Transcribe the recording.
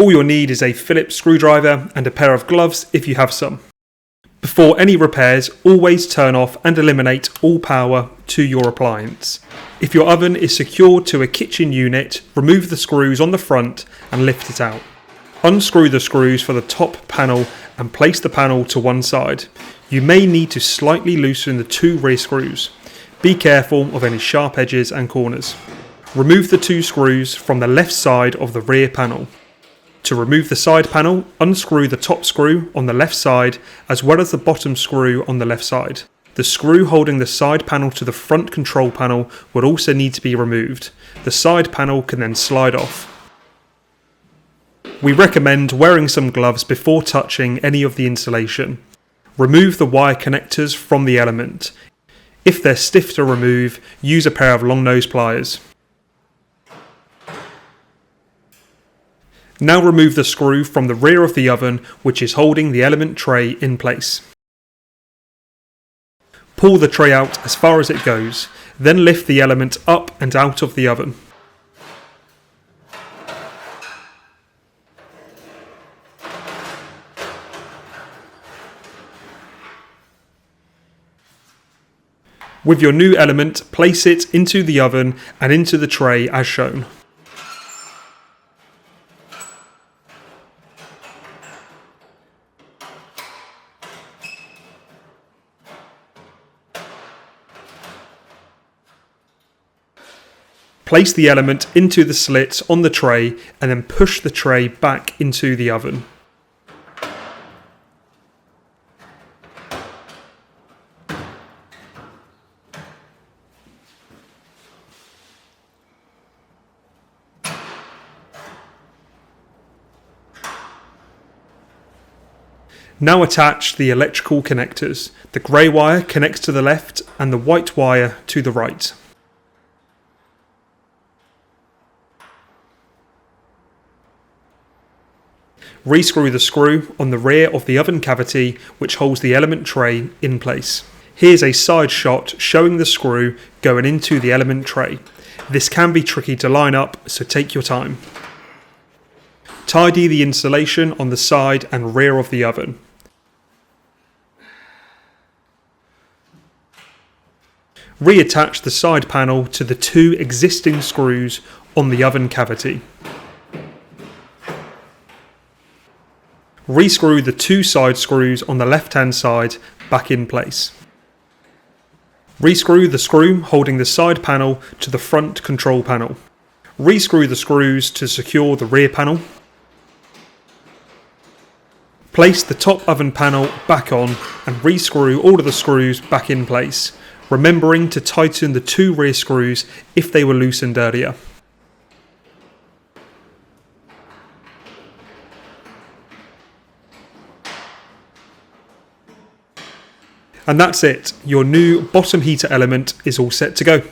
All you'll need is a Phillips screwdriver and a pair of gloves if you have some. Before any repairs, always turn off and eliminate all power to your appliance. If your oven is secured to a kitchen unit, remove the screws on the front and lift it out. Unscrew the screws for the top panel and place the panel to one side. You may need to slightly loosen the 2 rear screws. Be careful of any sharp edges and corners. Remove the 2 screws from the left side of the rear panel. To remove the side panel, unscrew the top screw on the left side as well as the bottom screw on the left side. The screw holding the side panel to the front control panel would also need to be removed. The side panel can then slide off. We recommend wearing some gloves before touching any of the insulation. Remove the wire connectors from the element. If they're stiff to remove, use a pair of long nose pliers. Now remove the screw from the rear of the oven which is holding the element tray in place. Pull the tray out as far as it goes, then lift the element up and out of the oven. With your new element, place it into the oven and into the tray as shown. Place the element into the slit on the tray and then push the tray back into the oven. Now attach the electrical connectors. The grey wire connects to the left and the white wire to the right. Rescrew the screw on the rear of the oven cavity which holds the element tray in place. Here's a side shot showing the screw going into the element tray. This can be tricky to line up, so take your time. Tidy the insulation on the side and rear of the oven. Reattach the side panel to the 2 existing screws on the oven cavity. Rescrew the 2 side screws on the left hand side back in place. Rescrew the screw holding the side panel to the front control panel. Rescrew the screws to secure the rear panel. Place the top oven panel back on and rescrew all of the screws back in place, remembering to tighten the 2 rear screws if they were loosened earlier. And that's it, your new bottom heater element is all set to go.